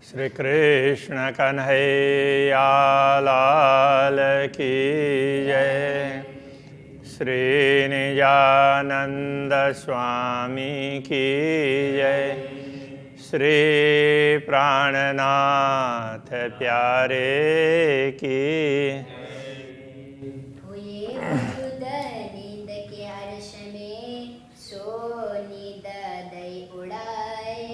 श्री कृष्ण कन्हैया लाल की जय। श्री निजानंद स्वामी की जय। श्री प्राणनाथ प्यारे की। नींद के हर्ष में सो नींद दई उड़ाए,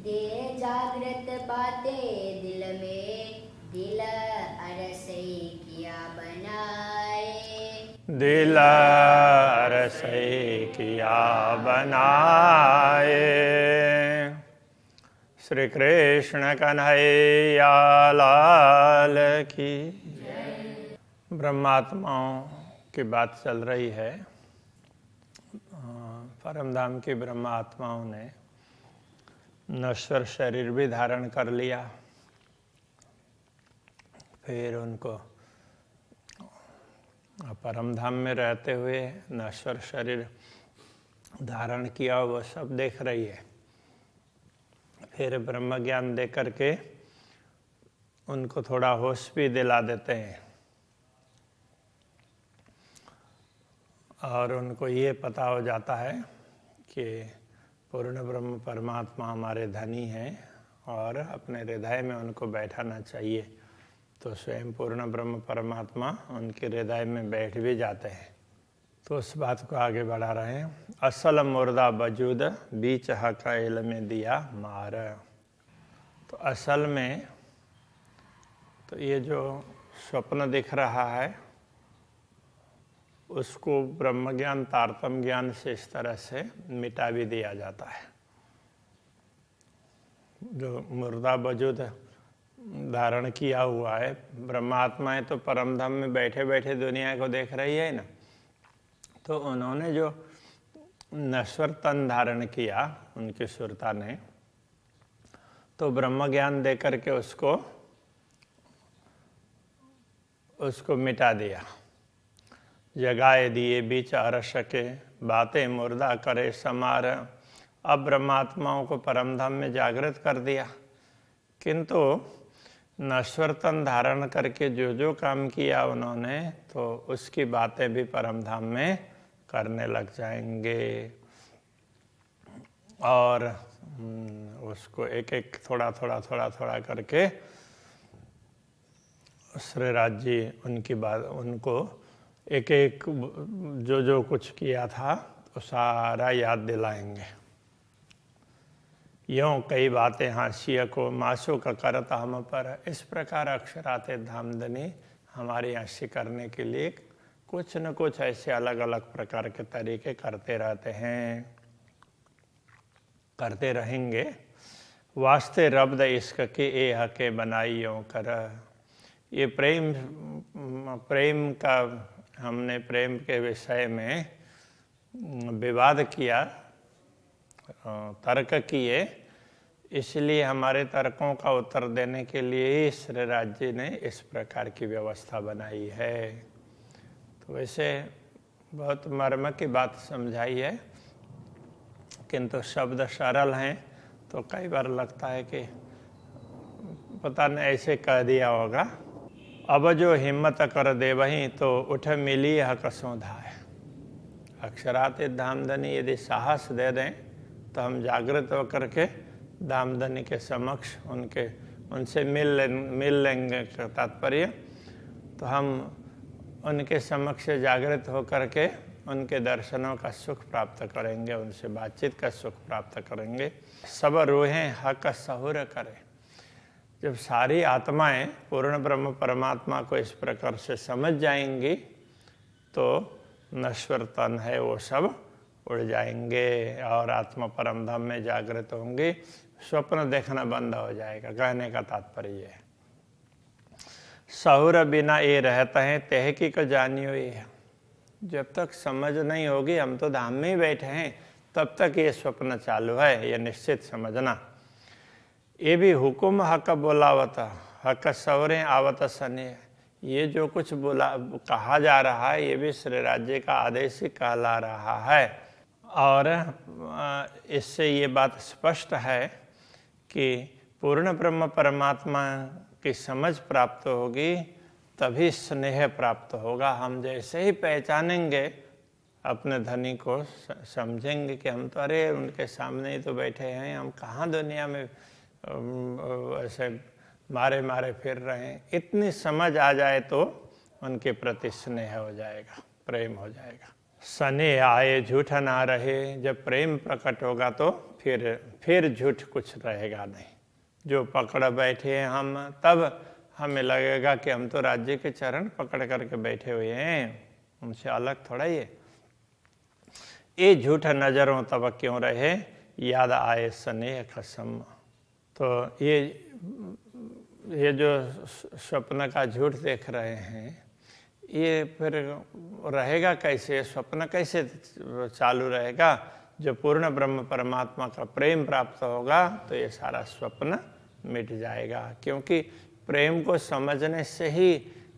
दे जागृत बातें दिल में, दिल अरसई किया बनाए। दिल अरसई किया बनाए। श्री कृष्ण कन्हैया लाल की। ब्रह्मात्माओं की बात चल रही है। परमधाम की ब्रह्मात्माओं ने नश्वर शरीर भी धारण कर लिया, फिर उनको परमधाम में रहते हुए नश्वर शरीर धारण किया, वो सब देख रही है। फिर ब्रह्म ज्ञान दे करके उनको थोड़ा होश भी दिला देते हैं और उनको ये पता हो जाता है कि पूर्ण ब्रह्म परमात्मा हमारे धनी हैं और अपने हृदय में उनको बैठाना चाहिए। तो स्वयं पूर्ण ब्रह्म परमात्मा उनके हृदय में बैठ भी जाते हैं। तो उस बात को आगे बढ़ा रहे हैं। असल मुर्दा वजूद बीच हकाइल में दिया मार। तो असल में तो ये जो स्वप्न दिख रहा है उसको ब्रह्म ज्ञान तारतम ज्ञान से इस तरह से मिटा भी दिया जाता है। जो मुर्दा वजूद धारण किया हुआ है, ब्रह्मात्माएं तो परमधाम में बैठे बैठे दुनिया को देख रही है ना, तो उन्होंने जो नश्वर तन धारण किया उनकी सुरता ने, तो ब्रह्म ज्ञान दे करके उसको मिटा दिया। जगाए दिए बीच अरश के, बातें मुर्दा करे समार। अब ब्रह्मात्माओं को परमधाम में जागृत कर दिया, किंतु नश्वर तन धारण करके जो जो काम किया उन्होंने, तो उसकी बातें भी परमधाम में करने लग जाएंगे और उसको एक एक थोड़ा थोड़ा करके श्रीराज जी उनकी बात, उनको एक एक जो जो कुछ किया था तो सारा याद दिलाएंगे। यों कई बातें हाशिया को मासों का करता हम पर। इस प्रकार अक्षराते धामधनी हमारी हास्य करने के लिए कुछ न कुछ ऐसे अलग अलग प्रकार के तरीके करते रहते हैं, करते रहेंगे। वास्ते रब्द इश्क के ए हके बनाई यों कर। ये प्रेम का हमने प्रेम के विषय में विवाद किया, तर्क किए, इसलिए हमारे तर्कों का उत्तर देने के लिए श्रीराज जी ने इस प्रकार की व्यवस्था बनाई है। तो वैसे बहुत मर्म की बात समझाई है, किंतु शब्द सरल हैं तो कई बार लगता है कि पता नहीं ऐसे कह दिया होगा। अब जो हिम्मत कर दे वहीं तो उठ मिली हक सौधा है। अक्षराते धामधनी यदि साहस दे दें तो हम जागृत होकर के धामधनी के समक्ष उनसे मिल लेंगे का तात्पर्य। तो हम उनके समक्ष जागृत होकर के उनके दर्शनों का सुख प्राप्त करेंगे, उनसे बातचीत का सुख प्राप्त करेंगे। सब रूहें हक सहूर करें। जब सारी आत्माएं पूर्ण ब्रह्म परमात्मा को इस प्रकार से समझ जाएंगी तो नश्वर तन है वो सब उड़ जाएंगे और आत्मा परमधाम में जागृत होंगे। स्वप्न देखना बंद हो जाएगा, कहने का तात्पर्य है। सहूर बिना ये रहता है तहकी को जानियो ये। जब तक समझ नहीं होगी, हम तो धाम में ही बैठे हैं, तब तक ये स्वप्न चालू है, ये निश्चित समझना। ये भी हुकुम हक बोलावता हक सवरे आवत सने। ये जो कुछ कहा जा रहा है ये भी श्री राज्य का आदेश ही कहला रहा है। और इससे ये बात स्पष्ट है कि पूर्ण ब्रह्म परमात्मा की समझ प्राप्त होगी तभी स्नेह प्राप्त होगा। हम जैसे ही पहचानेंगे अपने धनी को, समझेंगे कि हम तो अरे उनके सामने ही तो बैठे हैं, हम कहाँ दुनिया में ऐसे मारे मारे फिर रहे हैं, इतनी समझ आ जाए तो उनके प्रति स्नेह हो जाएगा, प्रेम हो जाएगा। स्नेह आए झूठ ना रहे, जब प्रेम प्रकट होगा तो फिर झूठ कुछ रहेगा नहीं। जो पकड़ बैठे हैं हम, तब हमें लगेगा कि हम तो राज्य के चरण पकड़ करके बैठे हुए हैं, उनसे अलग थोड़ा ही है। ये झूठ नजरों तब क्यों रहे, याद आए स्नेह कसम। तो ये जो स्वप्न का झूठ देख रहे हैं, ये फिर रहेगा कैसे, स्वप्न कैसे चालू रहेगा? जो पूर्ण ब्रह्म परमात्मा का प्रेम प्राप्त होगा तो ये सारा स्वप्न मिट जाएगा, क्योंकि प्रेम को समझने से ही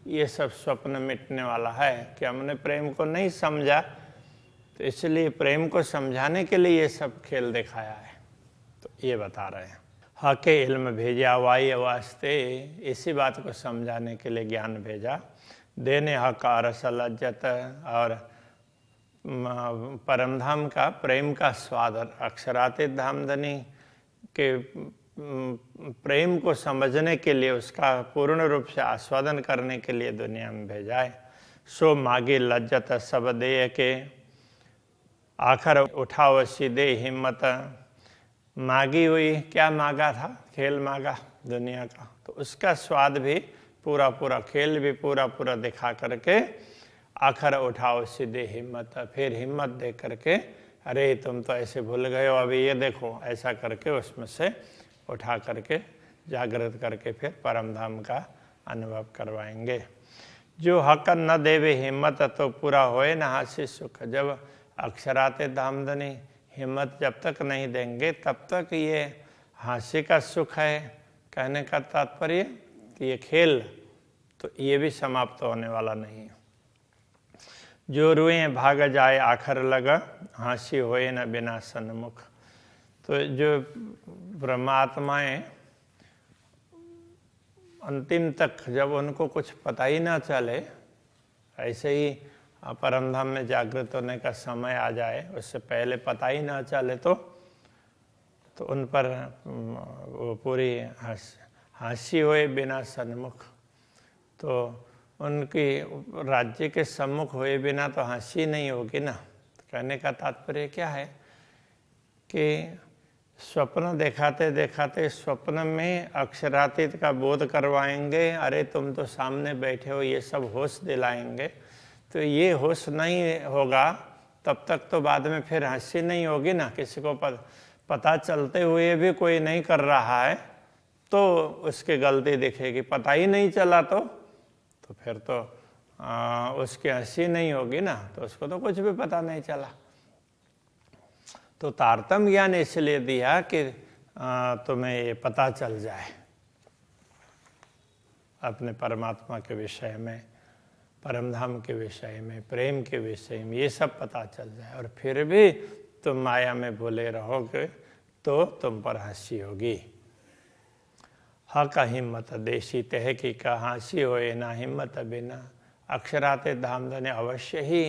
ये सब स्वप्न मिटने वाला है। कि हमने प्रेम को नहीं समझा, तो इसलिए प्रेम को समझाने के लिए ये सब खेल दिखाया है। तो ये बता रहे हैं, हके इल्म भेजा वाई वास्ते, इसी बात को समझाने के लिए ज्ञान भेजा। देने हक रस लज्जत, और परमधाम का प्रेम का स्वाद, अक्षरातीत धामधनी के प्रेम को समझने के लिए, उसका पूर्ण रूप से आस्वादन करने के लिए दुनिया में भेजा है। सो मागी लज्जत सब दे के, आखिर उठाओ सीधे हिम्मत। मागी हुई, क्या मांगा था? खेल मांगा दुनिया का, तो उसका स्वाद भी पूरा खेल भी पूरा दिखा करके आखिर उठाओ सीधे हिम्मत। फिर हिम्मत दे करके, अरे तुम तो ऐसे भूल गए हो, अभी ये देखो, ऐसा करके उसमें से उठा करके जागृत करके फिर परमधाम का अनुभव करवाएंगे। जो हक न देवे हिम्मत, तो पूरा होए न हासी सुख। जब अक्षराते धामधनी हिम्मत जब तक नहीं देंगे, तब तक ये हास्य का सुख है। कहने का तात्पर्य कि ये खेल तो ये भी समाप्त होने वाला नहीं है। जो रुए भाग जाए आखिर लगा, हास्य होए न बिना सन्मुख। तो जो ब्रह्मात्माएं अंतिम तक जब उनको कुछ पता ही ना चले, ऐसे ही परमधाम में जागृत होने का समय आ जाए, उससे पहले पता ही ना चले तो उन पर वो पूरी हास्य होए बिना सन्मुख। तो उनकी राज्य के सम्मुख हुए बिना तो हंसी नहीं होगी ना। कहने का तात्पर्य क्या है कि स्वप्न दिखाते दिखाते स्वप्न में अक्षरातीत का बोध करवाएंगे, अरे तुम तो सामने बैठे हो, ये सब होश दिलाएंगे। तो ये होश नहीं होगा तब तक तो बाद में फिर हंसी नहीं होगी ना। किसी को पता चलते हुए भी कोई नहीं कर रहा है तो उसकी गलती दिखेगी, पता ही नहीं चला तो फिर तो उसकी हंसी नहीं होगी ना, तो उसको तो कुछ भी पता नहीं चला। तो तारतम्य ज्ञान इसलिए दिया कि तुम्हें ये पता चल जाए अपने परमात्मा के विषय में, परमधाम के विषय में, प्रेम के विषय में, ये सब पता चल जाए। और फिर भी तुम माया में भूले रहोगे तो तुम पर हंसी होगी। हक हिम्मत देशी तह की का हंसी होए ना हिम्मत बिना। अक्षराते धामधनी अवश्य ही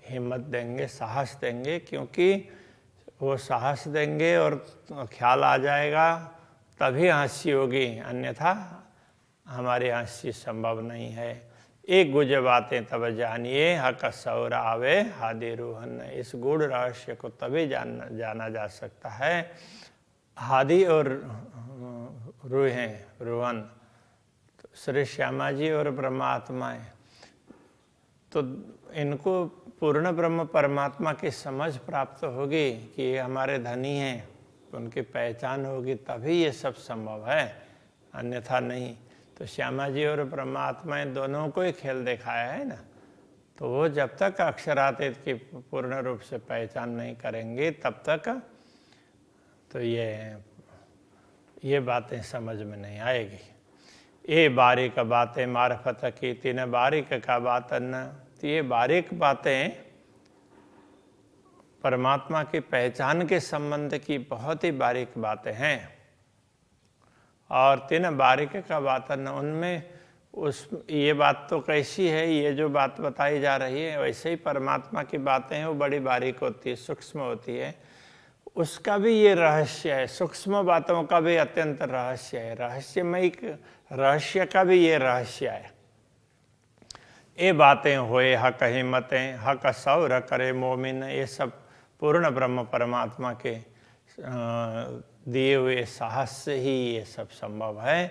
हिम्मत देंगे, साहस देंगे, क्योंकि वो साहस देंगे और ख्याल आ जाएगा तभी हंसी होगी, अन्यथा हमारी हंसी संभव नहीं है। एक गुज बातें तब जानिए, हक सौर आवे हादि रूहन। इस गूढ़ रहस्य को तभी जाना जा सकता है। हादि और रूहें, रोहन, तो श्री श्यामा जी और ब्रह्मात्माएं, तो इनको पूर्ण ब्रह्म परमात्मा की समझ प्राप्त होगी कि ये हमारे धनी हैं, उनकी पहचान होगी तभी ये सब संभव है, अन्यथा नहीं। तो श्यामा जी और परमात्माएं दोनों को ही खेल दिखाया है ना। तो वो जब तक अक्षरातीत की पूर्ण रूप से पहचान नहीं करेंगे तब तक तो ये बातें समझ में नहीं आएगी। ये बारीक बातें मार्फत की तीन बारीक का बात न। तो ये बारीक बातें परमात्मा की पहचान के संबंध की बहुत ही बारीक बातें हैं। और 3 बारीक का बातन, उनमें उस ये बात तो कैसी है, ये जो बात बताई जा रही है वैसे ही परमात्मा की बातें हैं, वो बड़ी बारीक होती है, सूक्ष्म होती है, उसका भी ये रहस्य है, सूक्ष्म बातों का भी अत्यंत रहस्य है, रहस्यमय रहस्य का भी ये रहस्य है। ये बातें होए हक हिम्मतें हक सौर करे मोमिन, ये सब पूर्ण ब्रह्म परमात्मा के दिए हुए साहस से ही ये सब संभव है।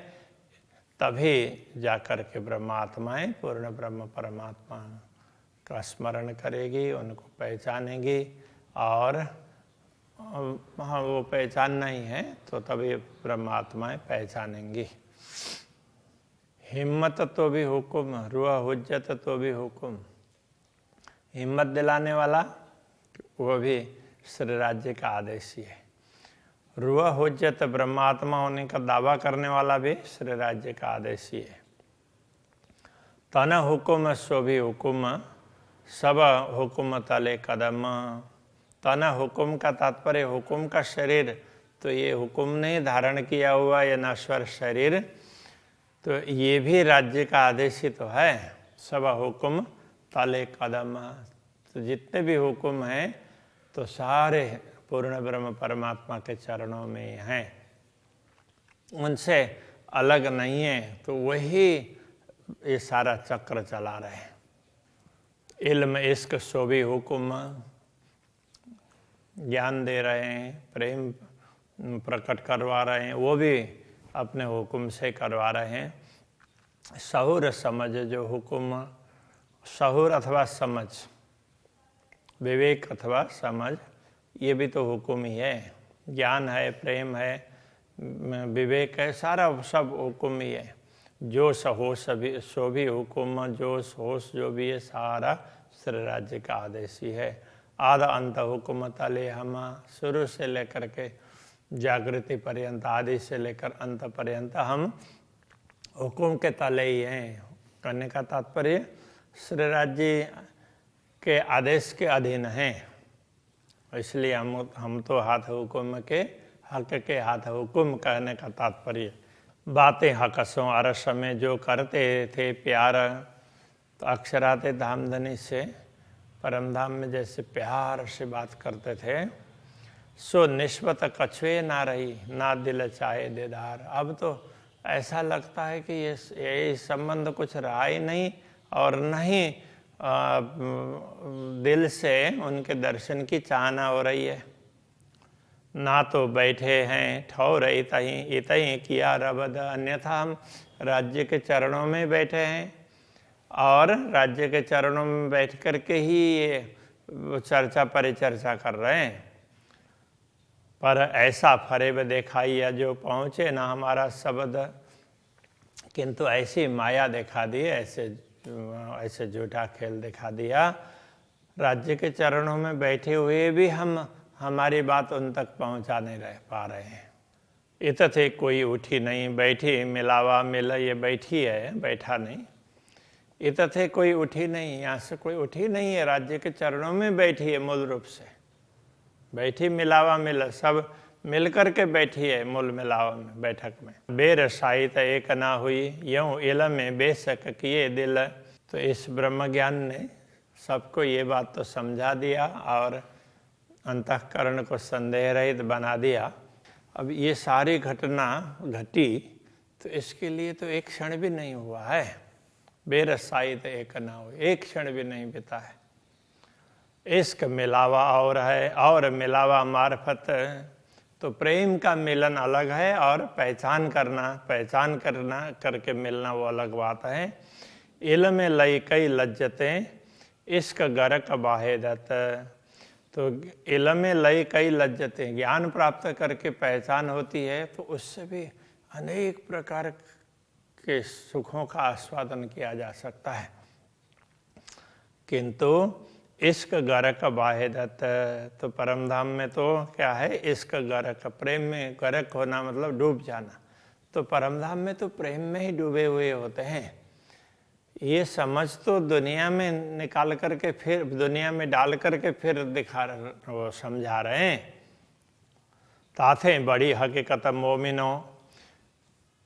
तभी जाकर के ब्रह्मात्माएं पूर्ण ब्रह्म परमात्मा का स्मरण करेगी, उनको पहचानेगी, और हाँ वो पहचानना ही है तो तभी ब्रह्मात्माएं पहचानेंगी। हिम्मत तो भी हुकुम, रुआ हुज्जत तो भी हुकुम, हिम्मत दिलाने वाला वो भी श्री राज्य का आदेश ही है। रुआ हुज्जत ब्रह्मात्मा होने का दावा करने वाला भी श्री राज्य का आदेश ही है। तन हुकुम सो भी हुकुम, सब हुकुम तले कदम। तन हुकुम का तात्पर्य हुकुम का शरीर, तो ये हुकुम ने धारण किया हुआ ये नश्वर शरीर, तो ये भी राज्य का आदेश ही तो है। सब हुकुम तले कदम, तो जितने भी हुकुम हैं तो सारे पूर्ण ब्रह्म परमात्मा के चरणों में हैं, उनसे अलग नहीं है, तो वही ये सारा चक्र चला रहे हैं। इल्म इश्क सो भी हुकुम, ज्ञान दे रहे हैं, प्रेम प्रकट करवा रहे हैं, वो भी अपने हुक्म से करवा रहे हैं। सहूर समझ जो हुक्म, सहूर अथवा समझ, विवेक अथवा समझ, ये भी तो हुक्म ही है। ज्ञान है, प्रेम है, विवेक है, सारा सब हुक्म ही है। जोश होश सो भी हुक्म, जोश होश जो भी है सारा श्री राज्य का आदेश ही है। आधा अंत हुक्म तले हम, शुरू से लेकर के जागृति पर्यंत, आदि से लेकर अंत पर्यंत हम हुक्म के तले ही हैं। करने का तात्पर्य श्री राज्य के आदेश के अधीन हैं, इसलिए हम तो हाथ हुक्म के, हक के हाथ हुक्म कहने का तात्पर्य। बातें हकसों अरस में जो करते थे प्यार, तो अक्षराते धामधनी से परमधाम में जैसे प्यार से बात करते थे, सो निस्बत कछुए ना रही, ना दिल चाहे देदार। अब तो ऐसा लगता है कि ये संबंध कुछ रहा ही नहीं, और नहीं दिल से उनके दर्शन की चाहना हो रही है। ना तो बैठे हैं ठौर इतहीं किया रबद, अन्यथा हम राज्य के चरणों में बैठे हैं, और राज्य के चरणों में बैठ कर के ही ये चर्चा परिचर्चा कर रहे हैं। पर ऐसा फरेब दिखाइया जो पहुँचे ना हमारा शब्द, किंतु ऐसी माया दिखा दी, ऐसे झूठा खेल दिखा दिया। राज्य के चरणों में बैठे हुए भी हमारी बात उन तक पहुँचा नहीं रह पा रहे हैं। इत थे कोई उठी नहीं बैठी, मिलावा मिल, ये बैठी है बैठा नहीं। इत थे कोई उठी नहीं, यहाँ से कोई उठी नहीं है, राज्य के चरणों में बैठी है, मूल रूप से बैठी, मिलावा मिल, सब मिल कर के बैठी है मूल मिलावा में, बैठक में। बेर साहित एक ना हुई, यूं इलम में बेशक किए दिल। तो इस ब्रह्म ज्ञान ने सबको ये बात तो समझा दिया और अंतःकरण को संदेह रहित बना दिया। अब ये सारी घटना घटी तो इसके लिए तो एक क्षण भी नहीं हुआ है। बेर साहित एक ना हुई, एक क्षण भी नहीं बीता है। इश्क मिलावा और है, और मिलावा मार्फत, तो प्रेम का मिलन अलग है और पहचान करना करके मिलना वो अलग बात है। इल्म में लई कई लज्जतें, इश्क गरक बाहेदत। तो इल्म में लई कई लज्जतें, ज्ञान प्राप्त करके पहचान होती है, तो उससे भी अनेक प्रकार के सुखों का आस्वादन किया जा सकता है। किंतु इश्क गरक बाहेदत, तो परमधाम में तो क्या है, इश्क गरक, प्रेम में गरक होना मतलब डूब जाना। तो परमधाम में तो प्रेम में ही डूबे हुए होते हैं। ये समझ तो दुनिया में निकाल करके फिर दुनिया में डाल करके फिर वो समझा रहे हैं। ताथे बड़ी हकीकत मोमिनो,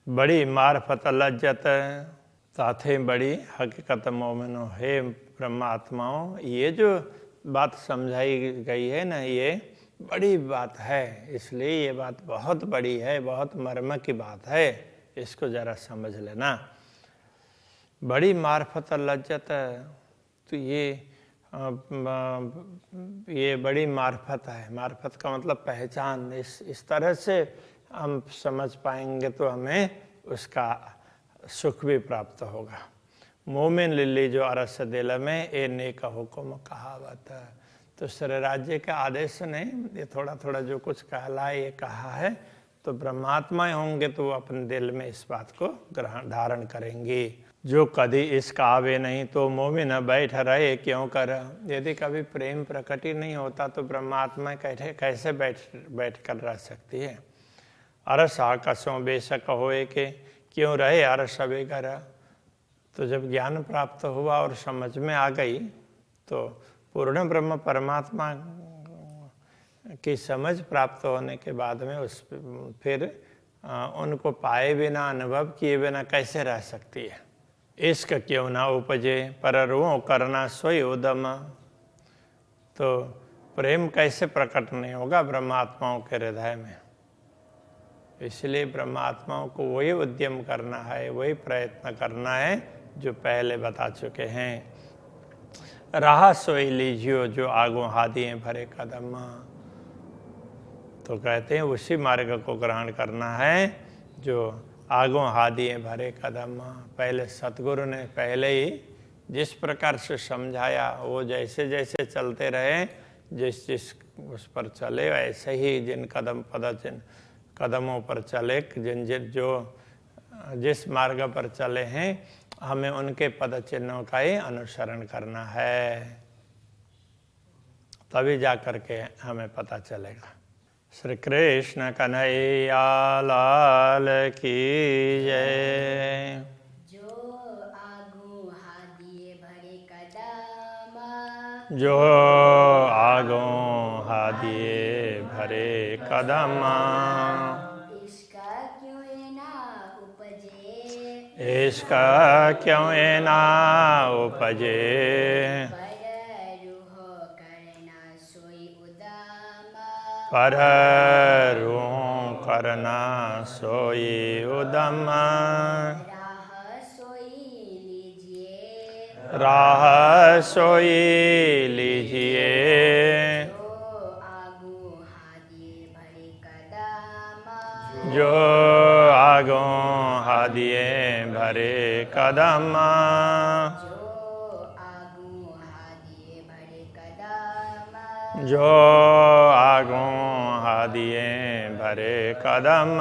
बड़ी मार्फत लज्जत ताथे बड़ी हकीकत मोमिनो, हे ब्रह्मात्माओं, ये जो बात समझाई गई है ना, ये बड़ी बात है, इसलिए ये बात बहुत बड़ी है, बहुत मर्म की बात है, इसको जरा समझ लेना। बड़ी मार्फत लज्जत, तो ये बड़ी मार्फत है। मार्फत का मतलब पहचान। इस तरह से हम समझ पाएंगे तो हमें उसका सुख भी प्राप्त होगा। मोमिन लिल्ली जो अरस दिल में ए नेक हुक्म कहावत। तो श्री राज्य के आदेश ने ये थोड़ा थोड़ा जो कुछ कहला ये कहा है, तो ब्रह्मात्माएं होंगे तो वो अपने दिल में इस बात को ग्रहण धारण करेंगे। जो कभी इसका आवे नहीं तो मोमिन बैठ रहे क्यों कर। यदि कभी प्रेम प्रकट ही नहीं होता तो ब्रह्मात्मा कैसे बैठ कर रह सकती है। अरस आकाशों बेशक होए के क्यों रहे अरस बेगर। तो जब ज्ञान प्राप्त हुआ और समझ में आ गई तो पूर्ण ब्रह्म परमात्मा की समझ प्राप्त होने के बाद में फिर उनको पाए बिना, अनुभव किए बिना कैसे रह सकती है। इश्क क्यों ना उपजे पर रो करना सोई उदम। तो प्रेम कैसे प्रकट नहीं होगा ब्रह्मात्माओं के हृदय में। इसलिए ब्रह्मात्माओं को वही उद्यम करना है, वही प्रयत्न करना है जो पहले बता चुके हैं। राह सोई लीजियो जो आगो हादिए भरे कदम। तो कहते हैं उसी मार्ग को ग्रहण करना है जो आगो हादिए भरे कदम। पहले सतगुरु ने पहले ही जिस प्रकार से समझाया वो जैसे जैसे चलते रहे, जिस उस पर चले, वैसे ही जिन कदमों पर चले, जिस मार्ग पर चले हैं हमें उनके पद चिन्हों का ही अनुसरण करना है, तभी जा करके हमें पता चलेगा। श्री कृष्ण कन्हैया लाल की जय। जो आगू हादिए भरे कदम, जो आगो हादिए भरे कदम। इसका क्यों ना उपजे, इसका क्यों ना उपजे। पर रूह करना सोई उदम। राह सोई लीजिए जो आगो हादिए भरे कदम। जो आगो हादिए भरे कदम।